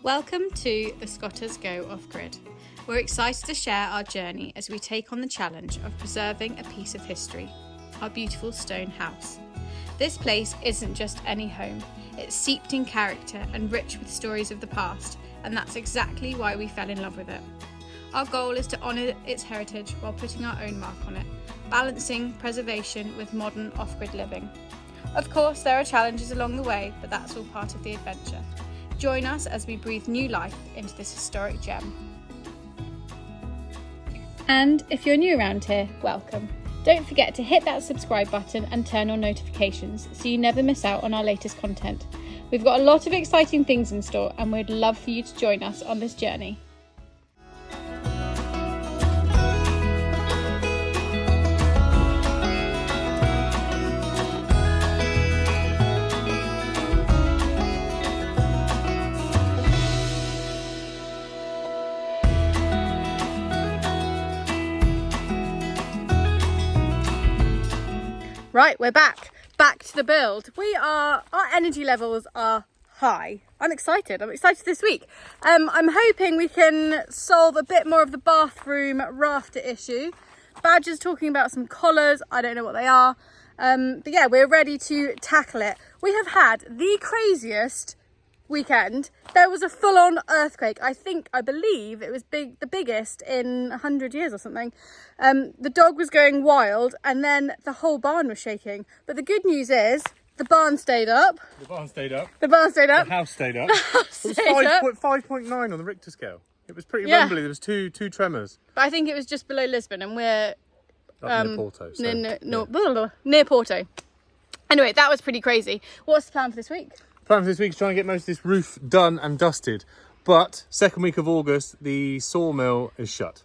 Welcome to the Scotters Go Off-Grid. We're excited to share our journey as we take on the challenge of preserving a piece of history, our beautiful stone house. This place isn't just any home, it's steeped in character and rich with stories of the past, and that's exactly why we fell in love with it. Our goal is to honour its heritage while putting our own mark on it, balancing preservation with modern off-grid living. Of course, there are challenges along the way, but that's all part of the adventure. Join us as we breathe new life into this historic gem. And if you're new around here, welcome. Don't forget to hit that subscribe button and turn on notifications so you never miss out on our latest content. We've got a lot of exciting things in store and we'd love for you to join us on this journey. Right, we're back to the build. Our energy levels are high. I'm excited this week. I'm hoping we can solve a bit more of the bathroom rafter issue. Badger's talking about some collars, I don't know what they are. But yeah, we're ready to tackle it. We have had the craziest weekend. There was a full-on earthquake. I believe it was the biggest in 100 years or something. The dog was going wild and then the whole barn was shaking. But the good news is the barn stayed up. The barn stayed up. The house stayed up. It was 5.9 on the Richter scale. It was pretty rumbly. There was two tremors. But I think it was just below Lisbon and we're Up near Porto. So, near Porto. Anyway, that was pretty crazy. What's the plan for this week? Plan for this week is try and get most of this roof done and dusted. But second week of August, the sawmill is shut.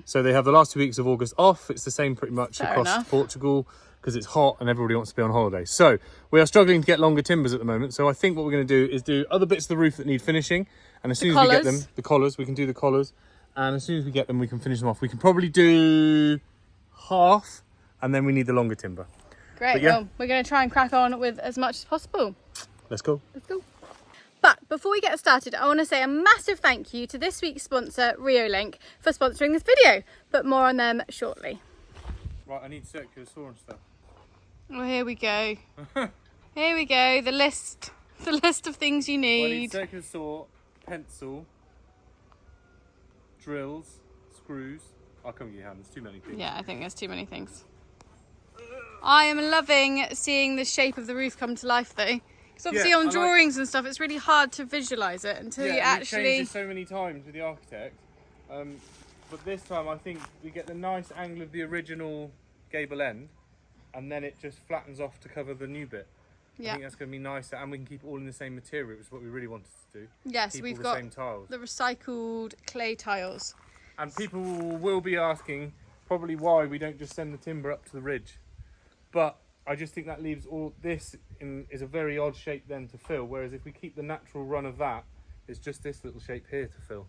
So they have the last 2 weeks of August off. It's the same pretty much across Portugal because it's hot and everybody wants to be on holiday. So we are struggling to get longer timbers at the moment. So I think what we're going to do is do other bits of the roof that need finishing. And as soon as we get them, the collars, we can do the collars. And as soon as we get them, we can finish them off. We can probably do half and then we need the longer timber. Great, well, we're going to try and crack on with as much as possible. Let's go. But before we get started, I want to say a massive thank you to this week's sponsor, Riolink, for sponsoring this video, but more on them shortly. Right, I need circular saw and stuff. Well, here we go. Here we go, the list of things you need. Well, I need circular saw, pencil, drills, screws. I'll come with your hand, there's too many things. Yeah, I think there's too many things. I am loving seeing the shape of the roof come to life though. Because obviously on drawings and stuff, it's really hard to visualise it until you actually... Yeah, changed it so many times with the architect. But this time I think we get the nice angle of the original gable end and then it just flattens off to cover the new bit. I think that's going to be nicer and we can keep it all in the same material, which is what we really wanted to do. Yes, we've got same tiles. The recycled clay tiles. And people will be asking probably why we don't just send the timber up to the ridge. But I just think that leaves all this is a very odd shape then to fill, whereas if we keep the natural run of that, it's just this little shape here to fill,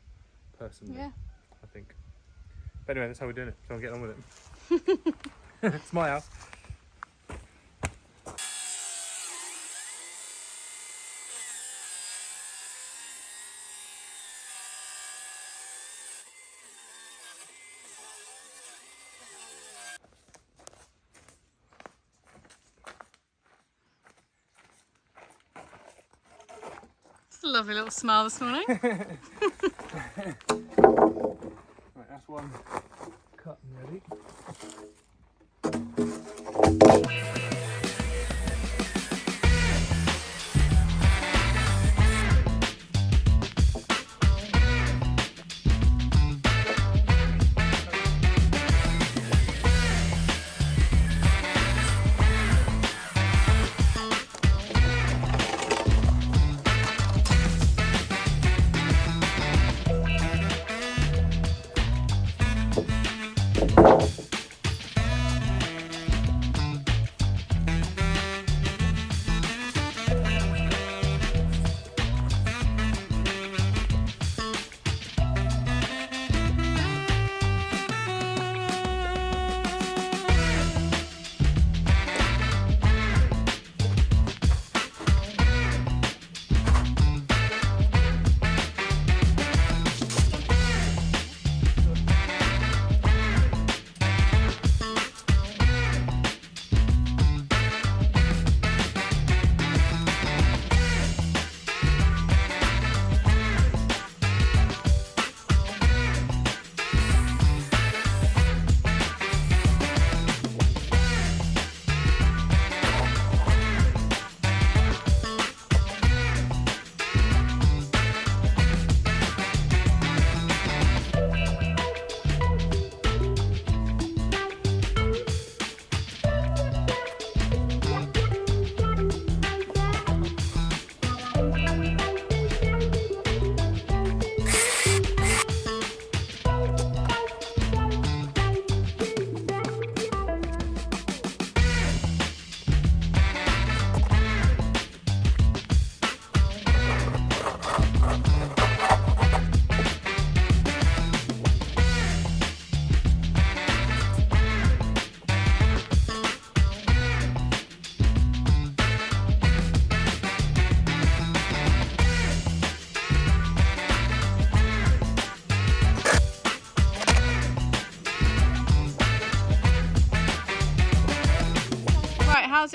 personally. Yeah. I think. But anyway, that's how we're doing it, so I'll get on with it. It's my house. Lovely little smile this morning. Right, that's one cut and ready.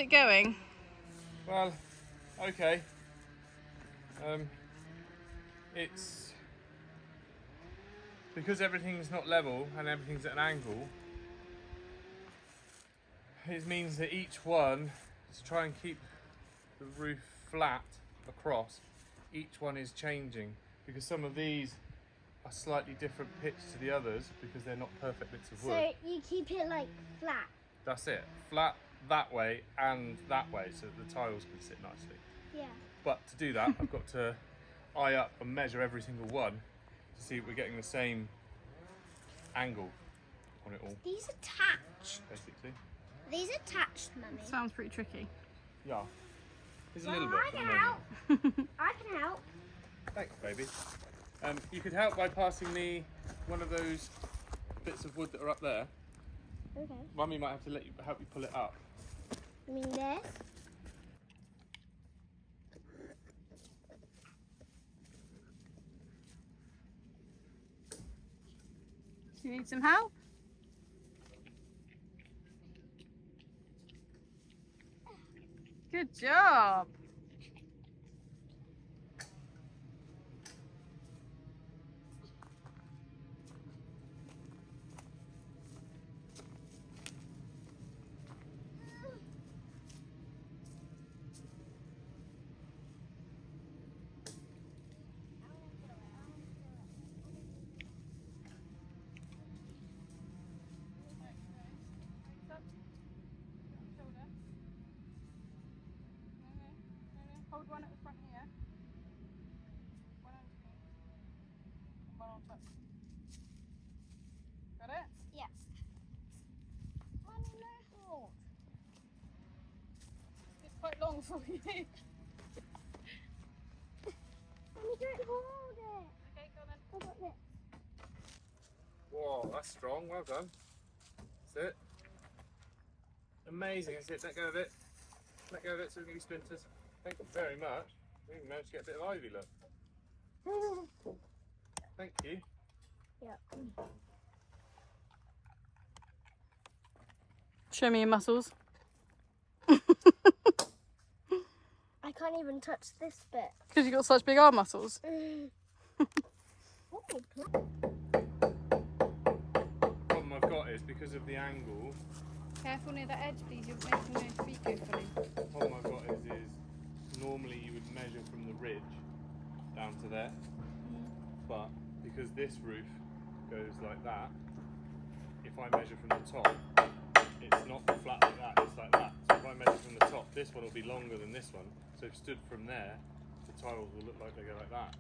it going? Well, okay. It's because everything's not level and everything's at an angle. It means that each one, to try and keep the roof flat across, each one is changing, because some of these are slightly different pitch to the others because they're not perfect bits of wood. So you keep it like flat? That's it. Flat that way and that way so that the tiles can sit nicely. Yeah. But to do that, I've got to eye up and measure every single one to see if we're getting the same angle on it all, These attached. basically. These attached, Mummy. Sounds pretty tricky. Yeah. There's a Well, little bit. I at the can moment. help. I can help. Thanks, baby. You could help by passing me one of those bits of wood that are up there. Okay. Mummy might have to help you pull it up. You mean this? Do you need some help? Good job. Hold one at the front here. One underneath. One on top. Got it? Yes. Mummy, no. It's quite long for you. Mummy, don't hold it. Okay, go then. How about this? Whoa, that's strong. Well done. That's it. Amazing. That's it. Let go of it. Let go of it so we can get splinters. Thank you very much. We even managed to get a bit of ivy, look. Thank you. Yeah. Show me your muscles. I can't even touch this bit. Because you've got such big arm muscles. Problem I've got is because of the angle. Careful near the edge, please. You're making my feet go funny. Problem I've got is normally you would measure from the ridge down to there, but because this roof goes like that, if I measure from the top, it's not flat like that, it's like that. So if I measure from the top, this one will be longer than this one. So if stood from there, the tiles will look like they go like that.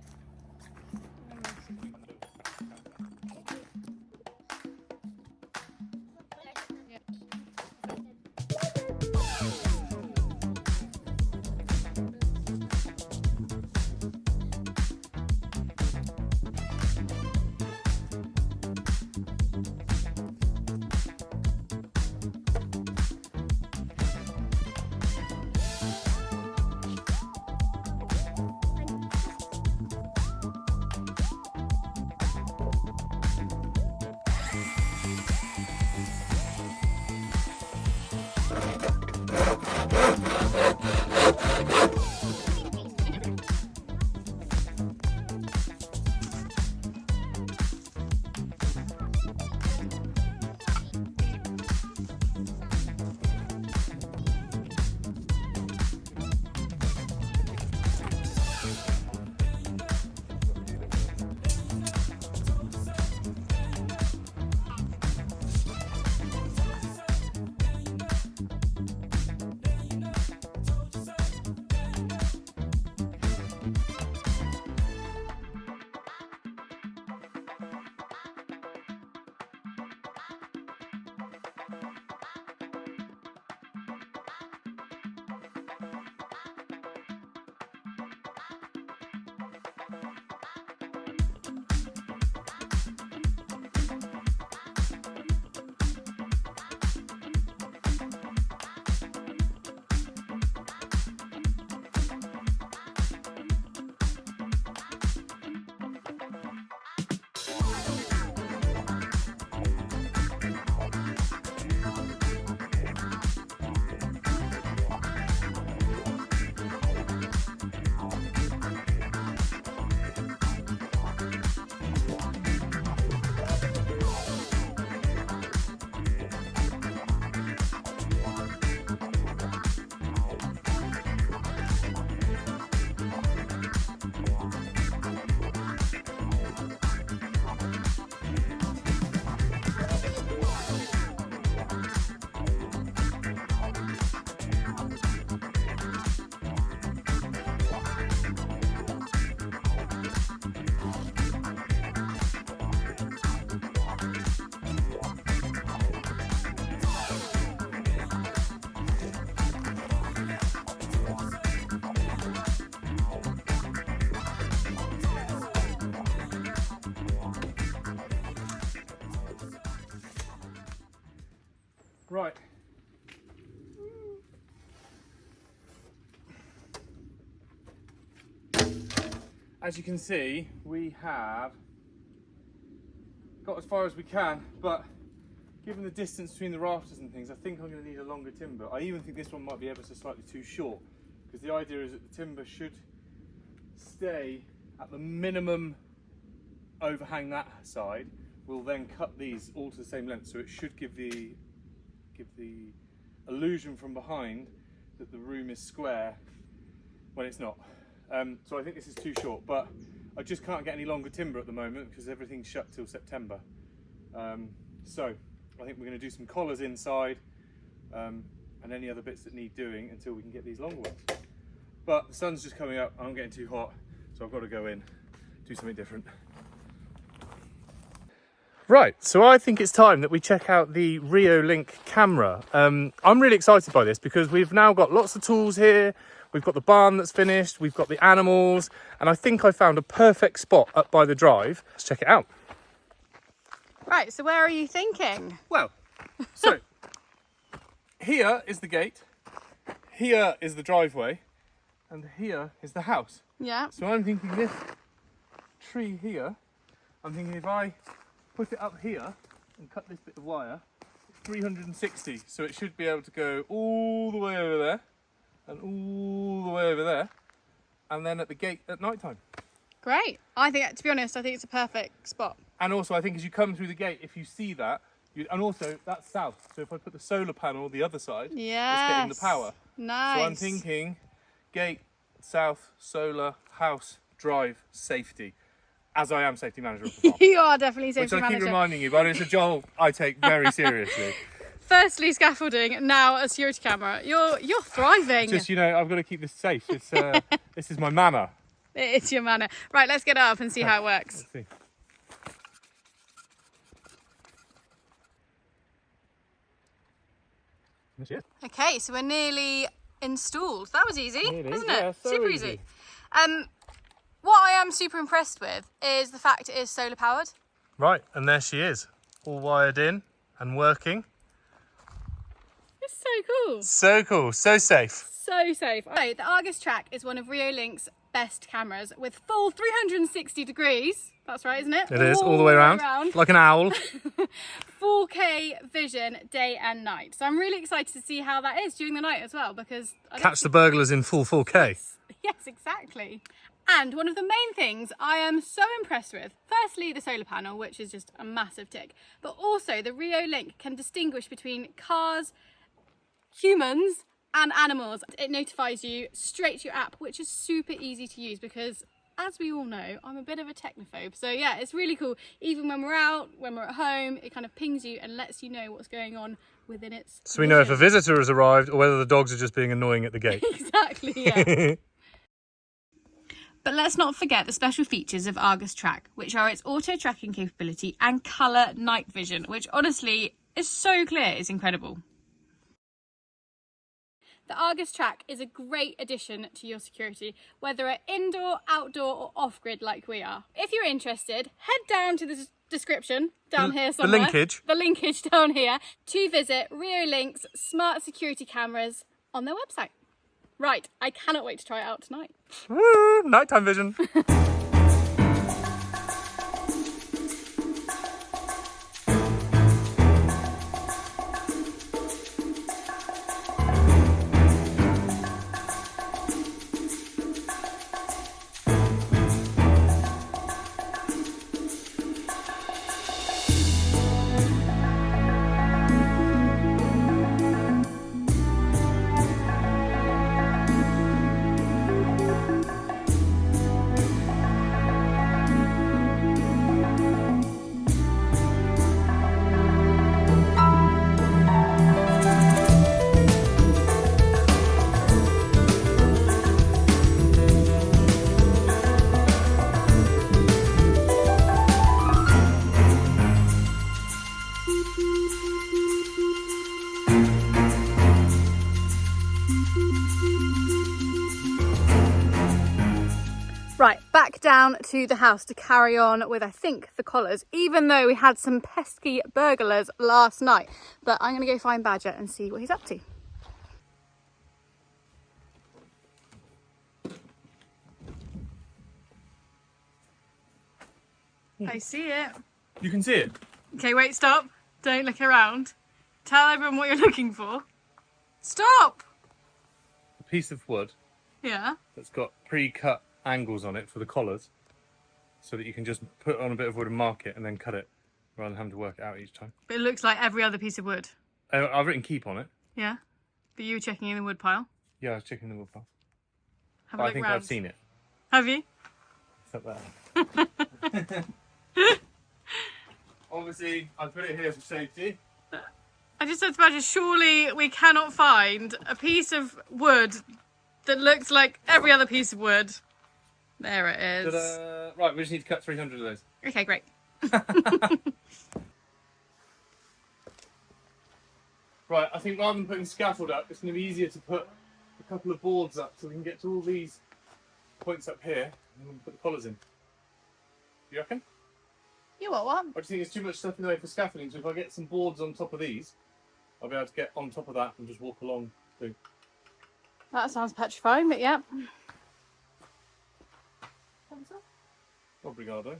Right. As you can see, we have got as far as we can, but given the distance between the rafters and things, I think I'm going to need a longer timber. I even think this one might be ever so slightly too short, because the idea is that the timber should stay at the minimum overhang that side. We'll then cut these all to the same length, so it should give the illusion from behind that the room is square when it's not. So I think this is too short, but I just can't get any longer timber at the moment because everything's shut till September. So I think we're going to do some collars inside and any other bits that need doing until we can get these longer ones. But the sun's just coming up, I'm getting too hot, so I've got to go in, do something different. Right, so I think it's time that we check out the Reolink camera. I'm really excited by this because we've now got lots of tools here. We've got the barn that's finished, we've got the animals, and I think I found a perfect spot up by the drive. Let's check it out. Right, so where are you thinking? Well, so here is the gate, here is the driveway, and here is the house. Yeah. So I'm thinking this tree here, I'm thinking if I put it up here and cut this bit of wire, it's 360, so it should be able to go all the way over there and all the way over there, and then at the gate at night time. Great. I think, to be honest, I think it's a perfect spot. And also I think as you come through the gate, if you see that, and also that's south, so if I put the solar panel the other side, Yes. it's getting the power. Nice. So I'm thinking gate, south, solar, house, drive, safety. As I am safety manager of the farm. You are definitely safety Which I manager. keep reminding you, but it's a job I take very seriously. Firstly, scaffolding, now a security camera. You're thriving. Just, you know, I've got to keep this safe. It's, this is my manner. It's your manner. Right, let's get it up and see how it works. Let's see. There she is. Okay, so we're nearly installed. That was easy, Nearly, wasn't yeah, it? so Super easy. easy. What I am super impressed with is the fact it is solar powered. Right, and there she is, all wired in and working. It's so cool. So cool, so safe. So safe. So the Argus Track is one of Reolink's best cameras with full 360 degrees. That's right, isn't it? It is, all the way around, like an owl. 4K vision day and night. So I'm really excited to see how that is during the night as well, because Catch the burglars in full 4K. Yes, exactly. And one of the main things I am so impressed with, firstly the solar panel, which is just a massive tick, but also the Reolink can distinguish between cars, humans and animals. It notifies you straight to your app, which is super easy to use because, as we all know, I'm a bit of a technophobe. So yeah, it's really cool. Even when we're out, when we're at home, it kind of pings you and lets you know what's going on within its So we know if a visitor has arrived or whether the dogs are just being annoying at the gate. Exactly, yeah. But let's not forget the special features of Argus Track, which are its auto tracking capability and colour night vision, which honestly is so clear, it's incredible. The Argus Track is a great addition to your security, whether at indoor, outdoor or off-grid like we are. If you're interested, head down to the description down here somewhere. The linkage down here to visit Reolink's smart security cameras on their website. Right, I cannot wait to try it out tonight. Woo, nighttime vision. Right, back down to the house to carry on with, I think, the collars, even though we had some pesky burglars last night. But I'm going to go find Badger and see what he's up to. I see it. You can see it. Okay, wait, stop. Don't look around. Tell everyone what you're looking for. Stop! A piece of wood Yeah. that's got pre-cut angles on it for the collars, so that you can just put on a bit of wood and mark it and then cut it rather than having to work it out each time. But it looks like every other piece of wood. I've written keep on it. Yeah. But you were checking in the wood pile. Yeah, I was checking the wood pile. Have a I look think round. I've seen it. Have you? It's up there. Obviously, I put it here for safety. I just said to Badger, surely we cannot find a piece of wood that looks like every other piece of wood. There it is. Ta-da! Right, we just need to cut 300 of those. Okay, great. Right, I think rather than putting scaffold up, it's going to be easier to put a couple of boards up so we can get to all these points up here and we'll put the collars in. You reckon? You what? I just think there's too much stuff in the way for scaffolding, so if I get some boards on top of these, I'll be able to get on top of that and just walk along too. That sounds petrifying, but yeah. Obrigado.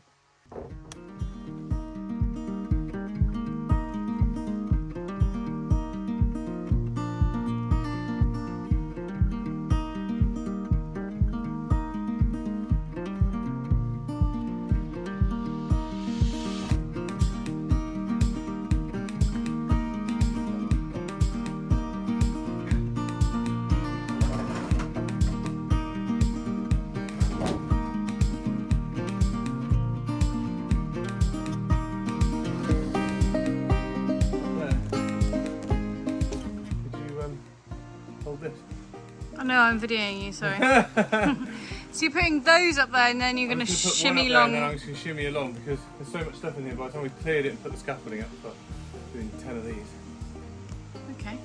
This. I know, I'm videoing you, sorry. So you're putting those up there and then you're going to shimmy along. And then I'm just going to shimmy along because there's so much stuff in here. By the time we cleared it and put the scaffolding up, but doing 10 of these. Okay.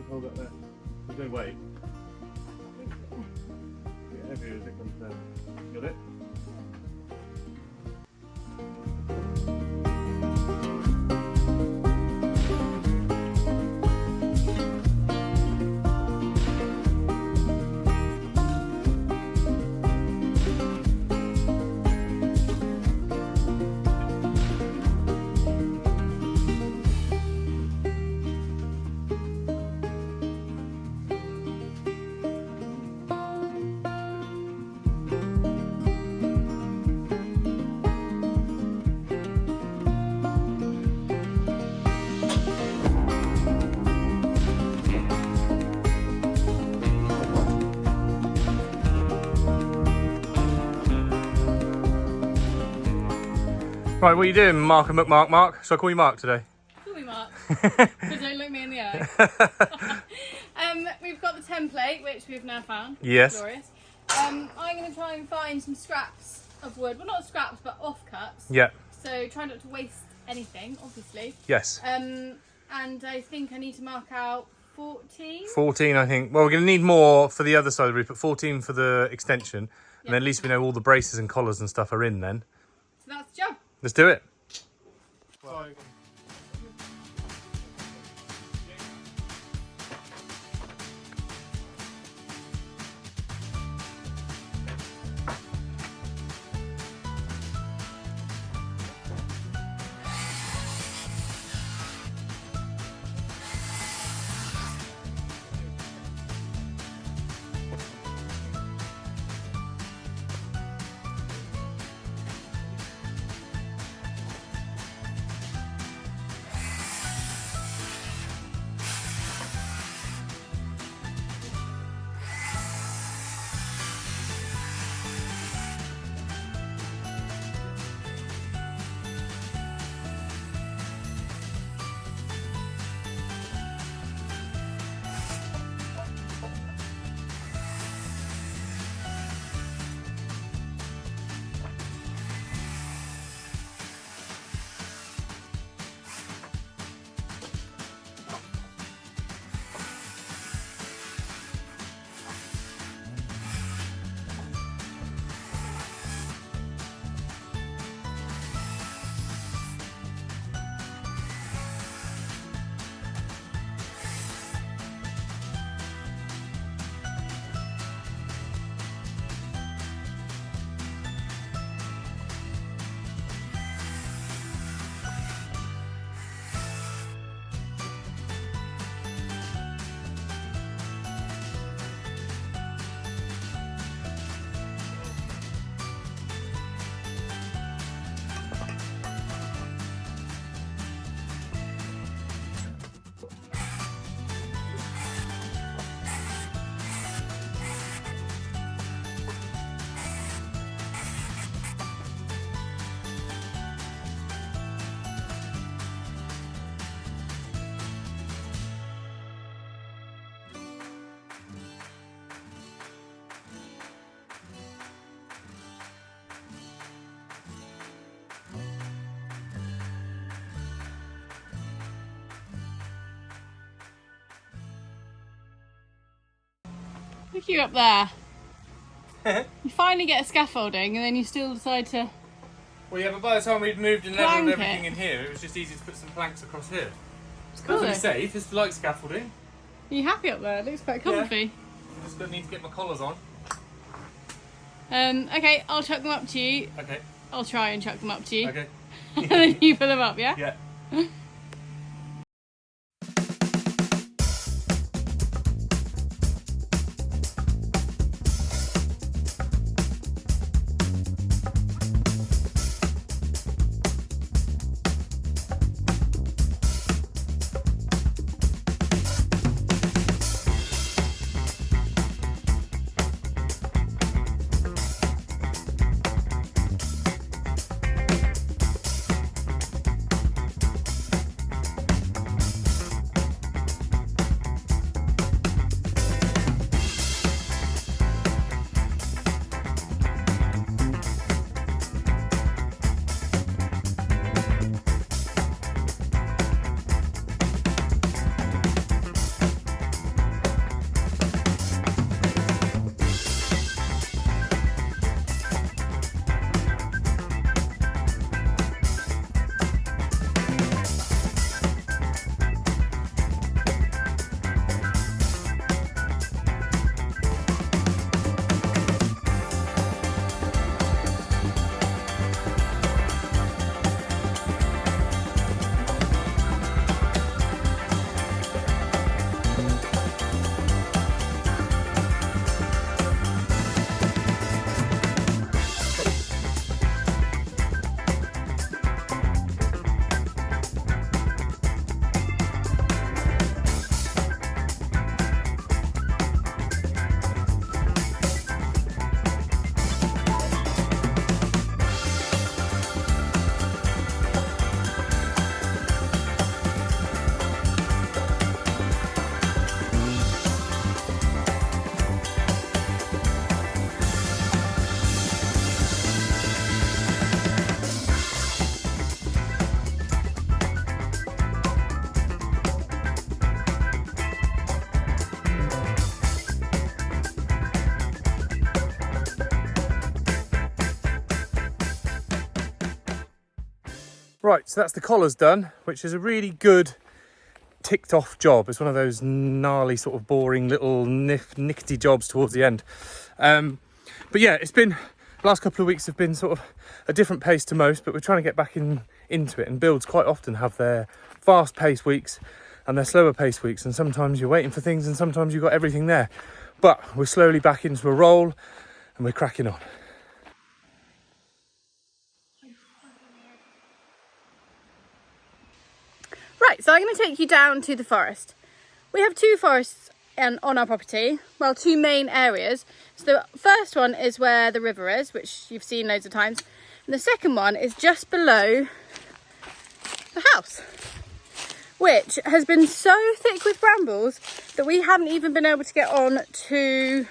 Hold that there. There's no weight. Get heavier as it comes down. Got it? Right, what are you doing, Mark and Mark? Shall I call you Mark today? Call me Mark, because don't look me in the eye. We've got the template, which we've now found. Yes. Glorious. I'm going to try and find some scraps of wood. Well, not scraps, but offcuts. Yeah. So try not to waste anything, obviously. Yes. And I think I need to mark out 14. 14, I think. Well, we're going to need more for the other side of the roof, but 14 for the extension. And then at least we know all the braces and collars and stuff are in then. So that's the job. Let's do it. Look you up there. You finally get a scaffolding and then you still decide to... Well, yeah, but by the time we'd moved and Plank leveled everything it. in here, it was just easy to put some planks across here. It's Cool. perfectly safe. It's like scaffolding. Are you happy up there? It looks quite comfy. I just need to get my collars on. Okay, I'll chuck them up to you. Okay. I'll try and chuck them up to you. Okay. And then you pull them up, yeah? Yeah. Right, so that's the collars done, which is a really good ticked off job. It's one of those gnarly sort of boring little nickety jobs towards the end. But yeah, it's been, the last couple of weeks have been sort of a different pace to most, but we're trying to get back into it. And builds quite often have their fast paced weeks and their slower paced weeks. And sometimes you're waiting for things and sometimes you've got everything there. But we're slowly back into a roll and we're cracking on. Right, so I'm going to take you down to the forest. We have two forests on our property, well, two main areas. So the first one is where the river is, which you've seen loads of times. And the second one is just below the house, which has been so thick with brambles that we haven't even been able to get on to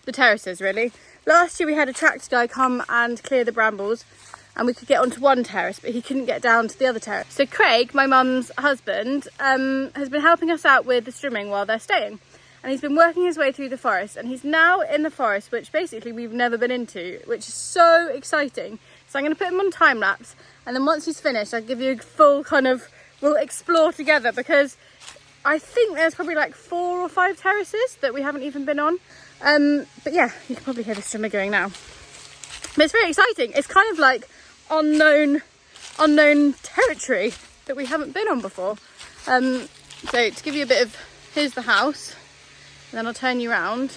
the terraces, really. Last year we had a tractor guy come and clear the brambles, and we could get onto one terrace, but he couldn't get down to the other terrace. So Craig, my mum's husband, has been helping us out with the trimming while they're staying. And he's been working his way through the forest, and he's now in the forest, which basically we've never been into, which is so exciting. So I'm gonna put him on time lapse, and then once he's finished, I'll give you a full kind of, we'll explore together, because I think there's probably like 4 or 5 terraces that we haven't even been on. But yeah, you can probably hear the trimmer going now. But it's very exciting. It's kind of like unknown territory that we haven't been on before. So to give you a bit of, here's the house, and then I'll turn you around.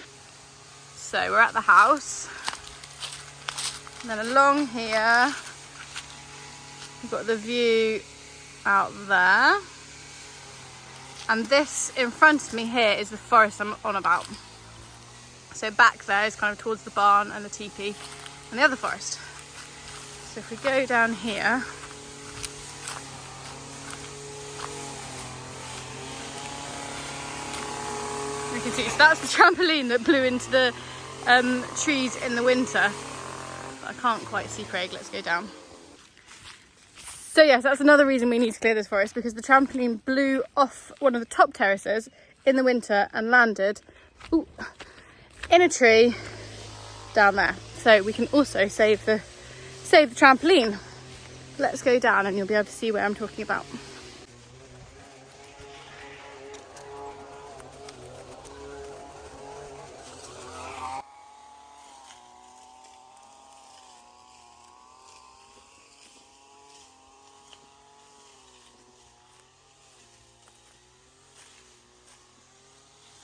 So we're at the house, and then along here we've got the view out there, and this in front of me here is the forest I'm on about. So back there is kind of towards the barn and the teepee and the other forest. So if we go down here, we can see, so that's the trampoline that blew into the trees in the winter. But I can't quite see Craig, let's go down. So yes, that's another reason we need to clear this forest, because the trampoline blew off one of the top terraces in the winter and landed in a tree down there, so we can also save the trampoline. Let's go down and you'll be able to see where I'm talking about.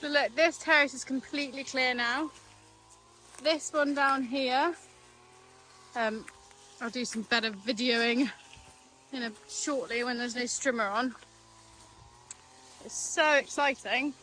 So look, this terrace is completely clear now. This one down here, I'll do some better videoing shortly when there's no strimmer on. It's so exciting.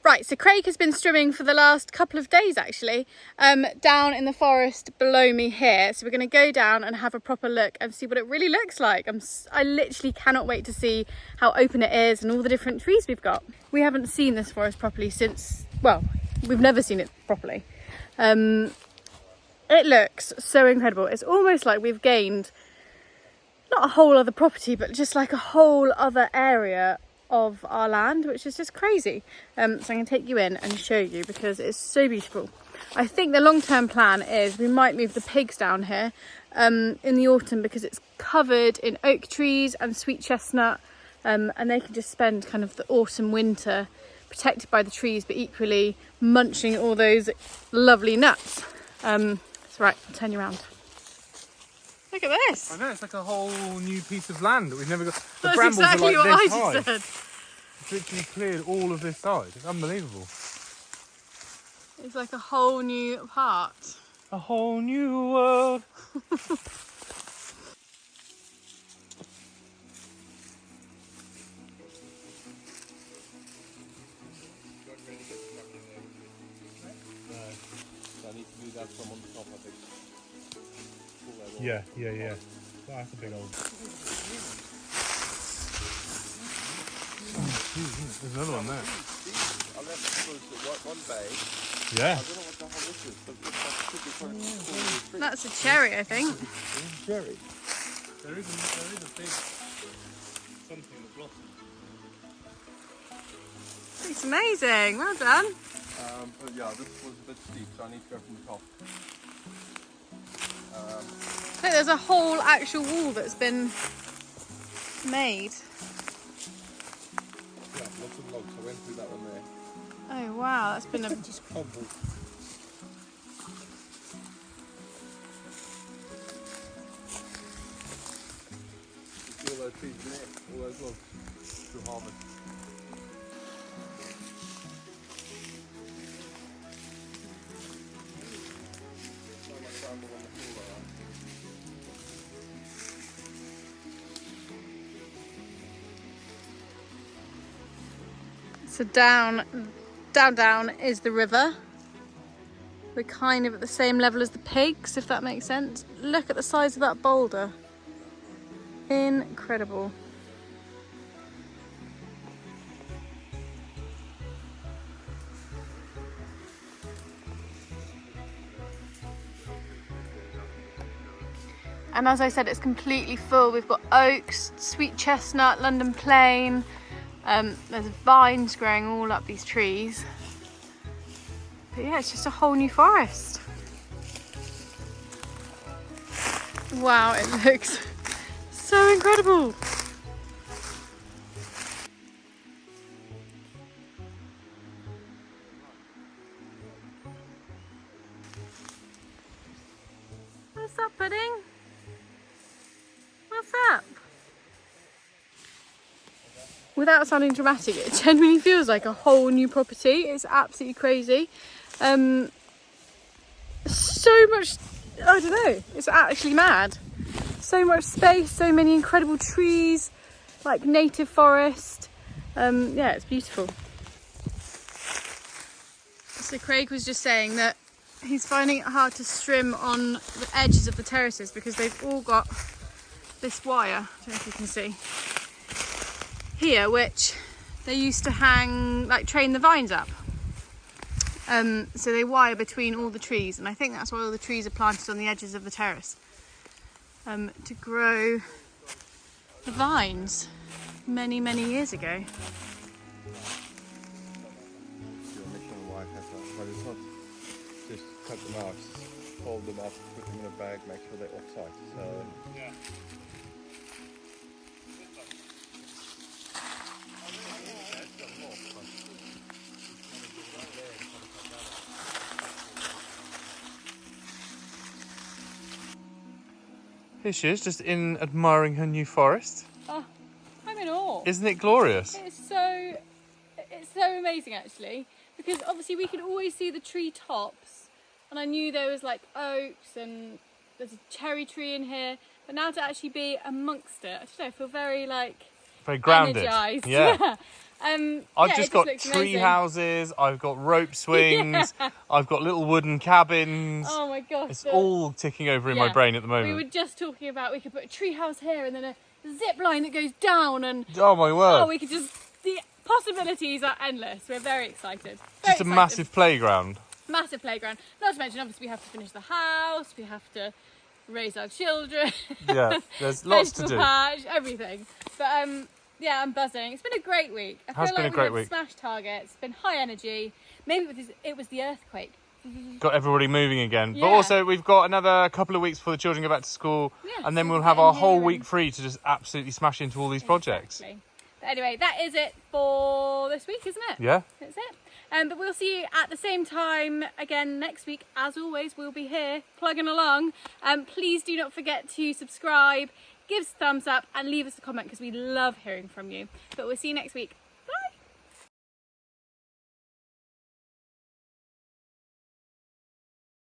Right, so Craig has been strimming for the last couple of days actually, down in the forest below me here. So we're going to go down and have a proper look and see what it really looks like. I literally cannot wait to see how open it is and all the different trees we've got. We haven't seen this forest properly since, well, we've never seen it properly. It looks so incredible. It's almost like we've gained not a whole other property, but just like a whole other area of our land, which is just crazy. So I'm going to take you in and show you because it's so beautiful. I think the long-term plan is we might move the pigs down here in the autumn because it's covered in oak trees and sweet chestnut, and they can just spend kind of the autumn winter protected by the trees but equally munching all those lovely nuts. So right, I'll turn you around. Look at this. I know, it's like a whole new piece of land that we've never got. The That's brambles exactly are like what this I high. just said. It's literally cleared all of this side. It's unbelievable. It's like a whole new part. A whole new world. Yeah. That's a big old. There's another one there. I left one bay. Yeah. I don't know what the hell this is, but it looks like it could be quite a cool. That's a cherry, I think. Cherry. There is a big something that blossoms. It's amazing. Well done. But yeah, this was a bit steep, so I need to go from the top. Look, there's a whole actual wall that's been made. Yeah, lots of logs. I went through that one there. Oh wow, that's been a... Just cobbled. You see all those trees in there? All those logs to harvest. So much bramble on the floor, right? So down is the river. We're kind of at the same level as the pigs, if that makes sense. Look at the size of that boulder. Incredible. And as I said, it's completely full. We've got oaks, sweet chestnut, London plane. There's vines growing all up these trees. But yeah, it's just a whole new forest. Wow, it looks so incredible. What's up, pudding? What's up? without sounding dramatic, it genuinely feels like a whole new property. It's absolutely crazy. So much, I don't know, it's actually mad. So much space, so many incredible trees, like native forest. Yeah, it's beautiful. So Craig was just saying that he's finding it hard to trim on the edges of the terraces because they've all got this wire, I don't know if you can see, here, which they used to hang, like train the vines up. So they wire between all the trees, and I think that's why all the trees are planted on the edges of the terrace, to grow the vines many, many years ago. But it's not just cut them out, fold them up, put them in a bag, make sure they're offside. So yeah. Here she is, just in admiring her new forest. Oh, I'm in awe. Isn't it glorious? It's so amazing actually, because obviously we could always see the tree tops, and I knew there was like oaks and there's a cherry tree in here, but now to actually be amongst it, I don't know, I feel very grounded. energized. Yeah. I've just got tree amazing. houses, I've got rope swings, yeah. I've got little wooden cabins. Oh my gosh. It's all ticking over in my brain at the moment. We were just talking about we could put a tree house here and then a zip line that goes down, and oh my word. Oh, we could just, the possibilities are endless. We're very excited. Just a massive playground. Massive playground. Not to mention, obviously, we have to finish the house, we have to raise our children. Yeah, there's lots to do. Patch, everything. But yeah, I'm buzzing. It's been a great week. I feel like we've smashed targets. It's been high energy. Maybe it was the earthquake. Got everybody moving again. Yeah. But also we've got another couple of weeks before the children go back to school, and then we'll have our whole week free to just absolutely smash into all these projects. But anyway, that is it for this week, isn't it? Yeah. That's it. But we'll see you at the same time again next week. As always, we'll be here plugging along. Please do not forget to subscribe, give us a thumbs up and leave us a comment because we love hearing from you. But we'll see you next week.